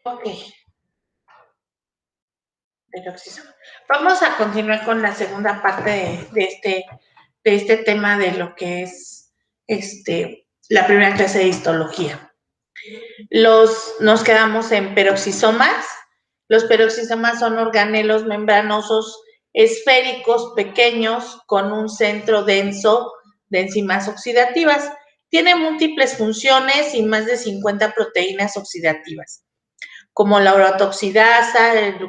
Ok. Vamos a continuar con la segunda parte de este tema de lo que es la primera clase de histología. Nos quedamos en peroxisomas. Los peroxisomas son organelos membranosos esféricos pequeños con un centro denso de enzimas oxidativas. Tiene múltiples funciones y más de 50 proteínas oxidativas, como la orotoxidasa, el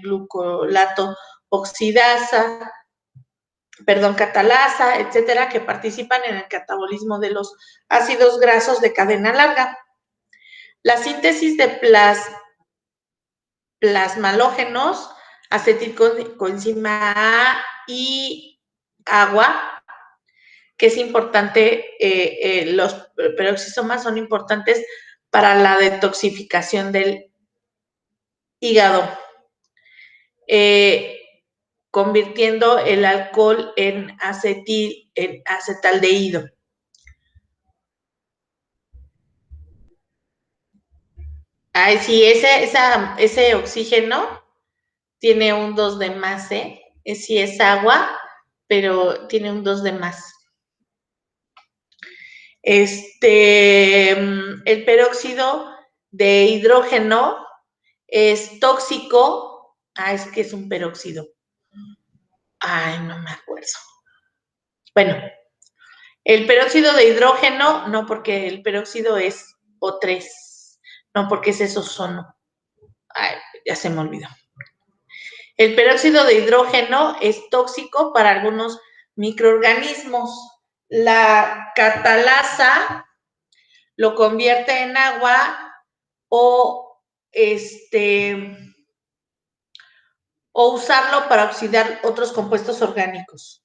glucolato oxidasa, catalasa, etcétera, que participan en el catabolismo de los ácidos grasos de cadena larga. La síntesis de plasmalógenos, acetilcoenzima A y agua, que es importante, los peroxisomas son importantes para la detoxificación del hígado, convirtiendo el alcohol en acetaldehído. Ay, sí, ese oxígeno tiene un 2 de más, ¿eh? Sí es agua, pero tiene un 2 de más. El peróxido de hidrógeno es tóxico. Es que es un peróxido. Ay, no me acuerdo. Bueno, el peróxido de hidrógeno, no, porque el peróxido es O3, no, porque es ozono. Ay, ya se me olvidó. El peróxido de hidrógeno es tóxico para algunos microorganismos. La catalasa lo convierte en agua o usarlo para oxidar otros compuestos orgánicos.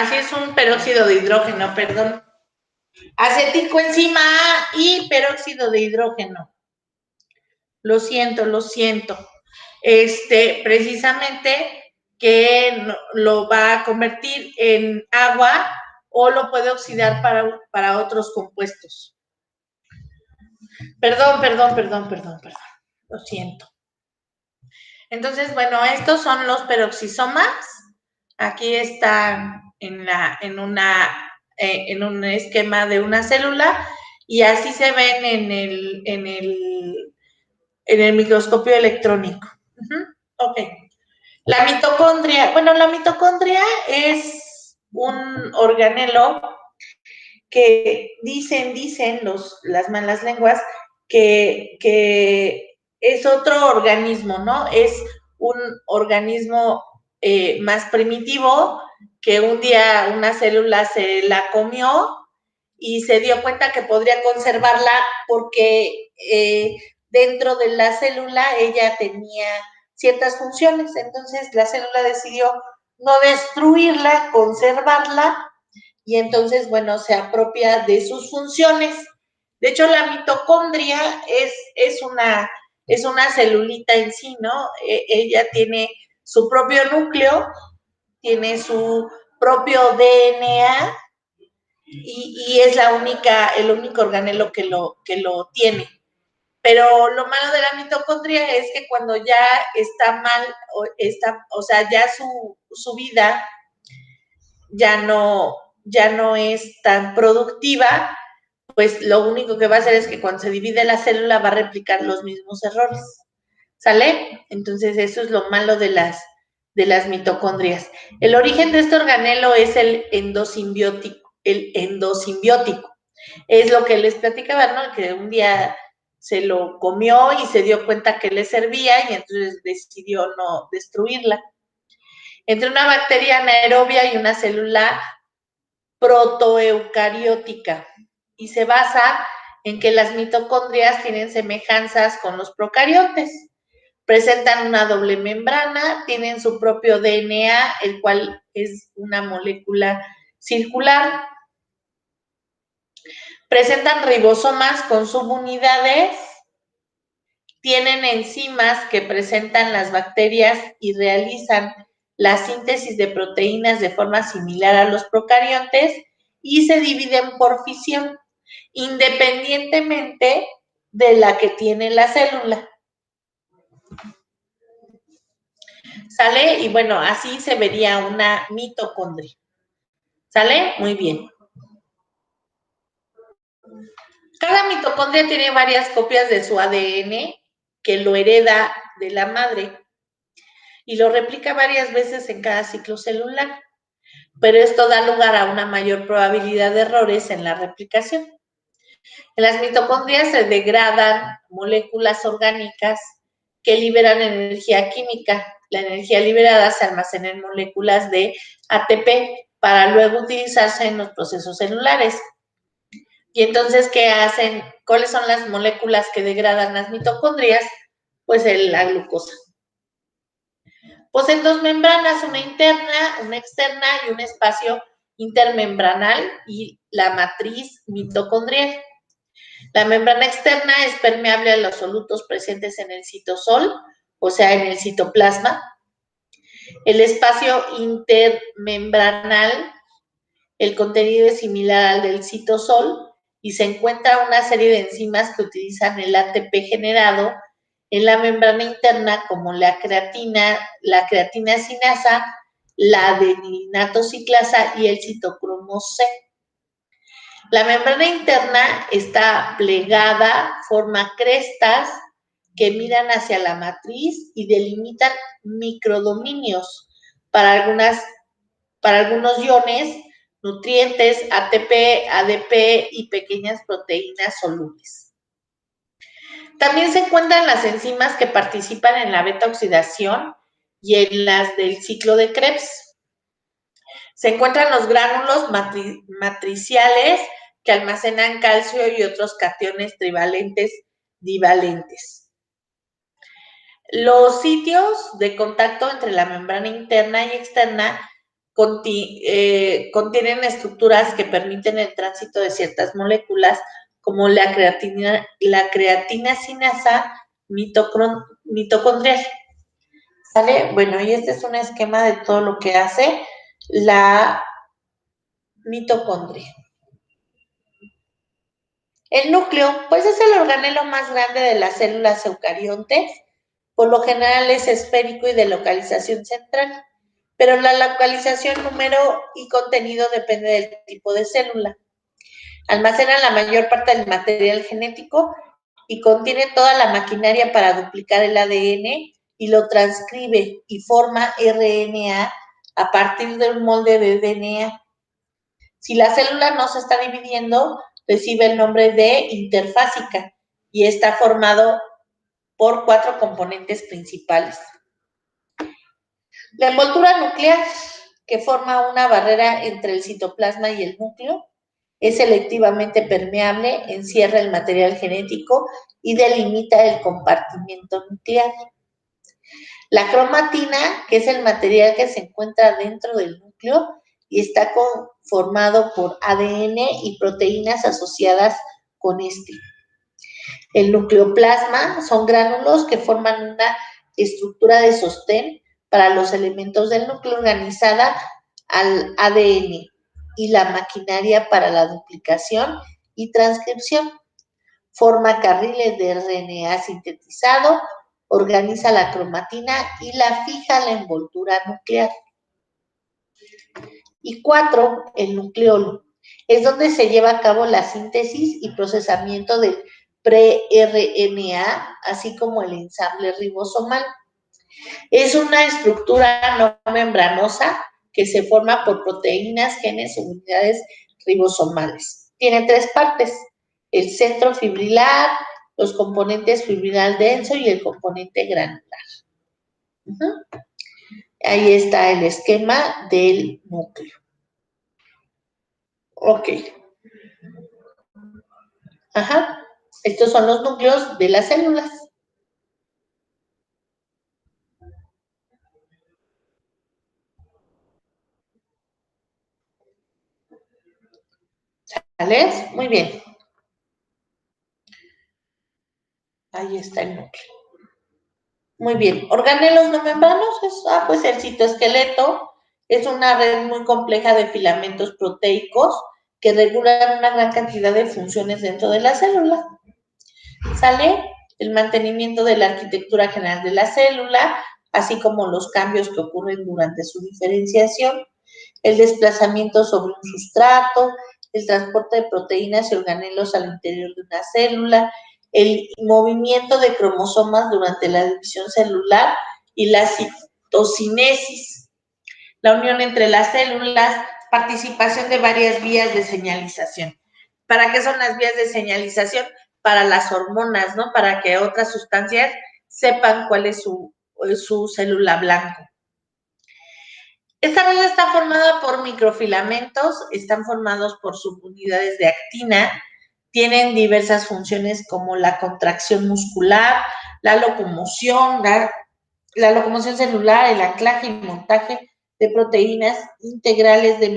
Sí, es un peróxido de hidrógeno, perdón. Acetilcoenzima A y peróxido de hidrógeno. Lo siento. Precisamente que lo va a convertir en agua o lo puede oxidar para otros compuestos. Perdón. Lo siento. Entonces, bueno, estos son los peroxisomas. Aquí está en un esquema de una célula y así se ven en el microscopio electrónico. Ok. La mitocondria. Bueno, la mitocondria es un organelo que dicen las malas lenguas que es otro organismo, ¿no? Es un organismo más primitivo que un día una célula se la comió y se dio cuenta que podría conservarla porque dentro de la célula ella tenía ciertas funciones. Entonces la célula decidió no destruirla, conservarla, y entonces, bueno, se apropia de sus funciones. De hecho, la mitocondria es una celulita en sí, ¿no? Ella tiene su propio núcleo, tiene su propio DNA y es el único organelo que lo tiene. Pero lo malo de la mitocondria es que cuando ya está mal, o sea, ya su vida ya no es tan productiva, pues lo único que va a hacer es que cuando se divide la célula va a replicar los mismos errores. ¿Sale? Entonces eso es lo malo de las mitocondrias. El origen de este organelo es el endosimbiótico. Es lo que les platicaba, ¿no? Que un día se lo comió y se dio cuenta que le servía y entonces decidió no destruirla. Entre una bacteria anaerobia y una célula protoeucariótica y se basa en que las mitocondrias tienen semejanzas con los procariotes. Presentan una doble membrana, tienen su propio DNA, el cual es una molécula circular. Presentan ribosomas con subunidades, tienen enzimas que presentan las bacterias y realizan la síntesis de proteínas de forma similar a los procariontes y se dividen por fisión, independientemente de la que tiene la célula. ¿Sale? Y bueno, así se vería una mitocondria. ¿Sale? Muy bien. Cada mitocondria tiene varias copias de su ADN que lo hereda de la madre y lo replica varias veces en cada ciclo celular, pero esto da lugar a una mayor probabilidad de errores en la replicación. En las mitocondrias se degradan moléculas orgánicas que liberan energía química. La energía liberada se almacena en moléculas de ATP para luego utilizarse en los procesos celulares. Y entonces, ¿qué hacen? ¿Cuáles son las moléculas que degradan las mitocondrias? Pues la glucosa. Poseen dos membranas, una interna, una externa y un espacio intermembranal y la matriz mitocondrial. La membrana externa es permeable a los solutos presentes en el citosol, o sea, en el citoplasma. El espacio intermembranal, el contenido es similar al del citosol y se encuentra una serie de enzimas que utilizan el ATP generado en la membrana interna, como la creatina sinasa, la adenilinato ciclasa y el citocromo C. La membrana interna está plegada, forma crestas que miran hacia la matriz y delimitan microdominios para algunos iones, nutrientes, ATP, ADP y pequeñas proteínas solubles. También se encuentran las enzimas que participan en la beta-oxidación y en las del ciclo de Krebs. Se encuentran los gránulos matriciales que almacenan calcio y otros cationes trivalentes divalentes. Los sitios de contacto entre la membrana interna y externa contienen estructuras que permiten el tránsito de ciertas moléculas como la creatina sinasa mitocondrial. ¿Sale? Bueno, y este es un esquema de todo lo que hace la mitocondria. El núcleo, pues es el organelo más grande de las células eucariontes. Por lo general es esférico y de localización central, pero la localización, número y contenido depende del tipo de célula. Almacena la mayor parte del material genético y contiene toda la maquinaria para duplicar el ADN y lo transcribe y forma RNA a partir de un molde de DNA. Si la célula no se está dividiendo, recibe el nombre de interfásica y está formado por 4 componentes principales. La envoltura nuclear, que forma una barrera entre el citoplasma y el núcleo, es selectivamente permeable, encierra el material genético y delimita el compartimiento nuclear. La cromatina, que es el material que se encuentra dentro del núcleo y está conformado por ADN y proteínas asociadas con este. El nucleoplasma son gránulos que forman una estructura de sostén para los elementos del núcleo organizada al ADN y la maquinaria para la duplicación y transcripción. Forma carriles de RNA sintetizado, organiza la cromatina y la fija a la envoltura nuclear. Y 4, el nucleolo. Es donde se lleva a cabo la síntesis y procesamiento del pre-RNA, así como el ensamble ribosomal. Es una estructura no membranosa que se forma por proteínas, genes o unidades ribosomales. Tiene 3 partes: el centro fibrilar, los componentes fibrinal denso y el componente granular. Ahí está el esquema del núcleo. Ok. Ajá. Estos son los núcleos de las células. ¿Sale? Muy bien. Ahí está el núcleo. Muy bien. Organelos no membranos pues el citoesqueleto es una red muy compleja de filamentos proteicos que regulan una gran cantidad de funciones dentro de la célula. ¿Sale? El mantenimiento de la arquitectura general de la célula, así como los cambios que ocurren durante su diferenciación, el desplazamiento sobre un sustrato, el transporte de proteínas y organelos al interior de una célula, el movimiento de cromosomas durante la división celular y la citocinesis, la unión entre las células, participación de varias vías de señalización. ¿Para qué son las vías de señalización? Para las hormonas, ¿no? Para que otras sustancias sepan cuál es su célula blanco. Esta red está formada por microfilamentos, están formados por subunidades de actina, tienen diversas funciones como la contracción muscular, la locomoción celular, el anclaje y montaje de proteínas integrales de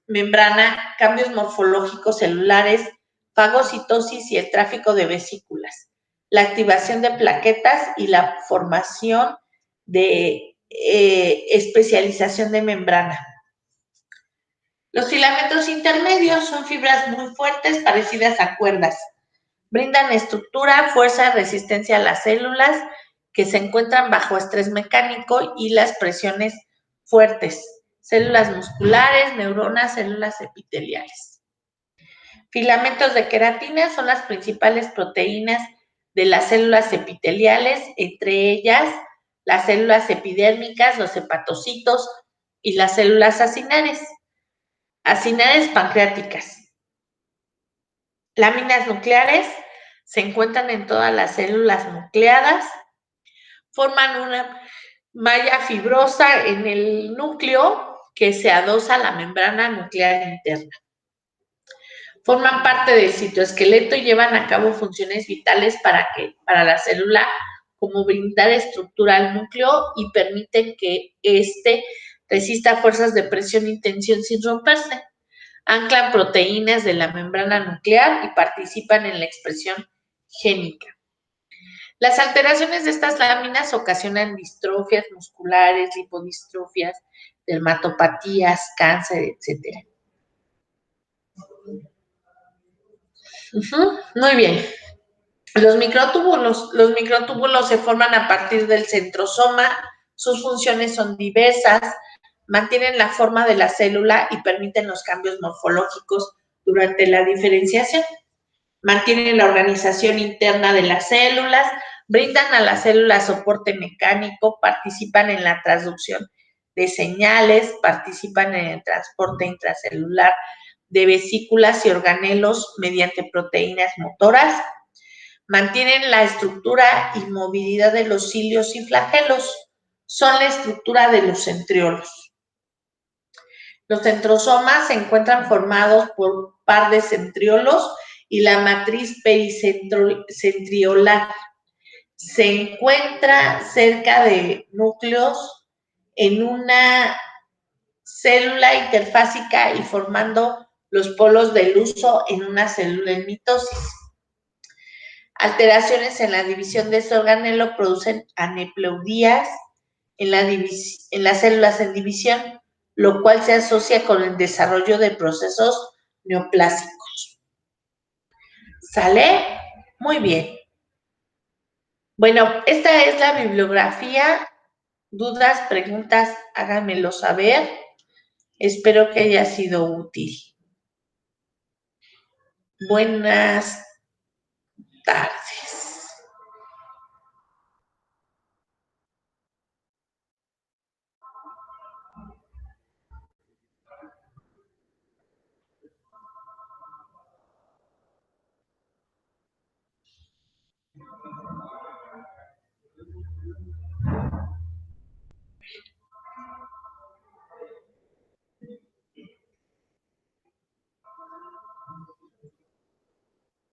membrana, cambios morfológicos celulares, fagocitosis y el tráfico de vesículas, la activación de plaquetas y la formación de especialización de membrana. Los filamentos intermedios son fibras muy fuertes parecidas a cuerdas. Brindan estructura, fuerza, resistencia a las células que se encuentran bajo estrés mecánico y las presiones fuertes. Células musculares, neuronas, células epiteliales. Filamentos de queratina son las principales proteínas de las células epiteliales, entre ellas las células epidérmicas, los hepatocitos y las células acinares pancreáticas. Láminas nucleares se encuentran en todas las células nucleadas, forman una malla fibrosa en el núcleo que se adosa a la membrana nuclear interna. Forman parte del citoesqueleto y llevan a cabo funciones vitales para la célula, como brindar estructura al núcleo y permiten que éste resista fuerzas de presión y tensión sin romperse. Anclan proteínas de la membrana nuclear y participan en la expresión génica. Las alteraciones de estas láminas ocasionan distrofias musculares, lipodistrofias, dermatopatías, cáncer, etc. Muy bien. Los microtúbulos se forman a partir del centrosoma, sus funciones son diversas, mantienen la forma de la célula y permiten los cambios morfológicos durante la diferenciación. Mantienen la organización interna de las células, brindan a las células soporte mecánico, participan en la transducción de señales, participan en el transporte intracelular de vesículas y organelos mediante proteínas motoras, mantienen la estructura y movilidad de los cilios y flagelos, son la estructura de los centriolos. Los centrosomas se encuentran formados por par de centriolos y la matriz pericentriolar. Se encuentra cerca de núcleos en una célula interfásica y formando los polos del uso en una célula en mitosis. Alteraciones en la división de este organelo producen aneuploidías en las células en división, lo cual se asocia con el desarrollo de procesos neoplásicos. ¿Sale? Muy bien. Bueno, esta es la bibliografía. Dudas, preguntas, háganmelo saber. Espero que haya sido útil. Buenas tardes.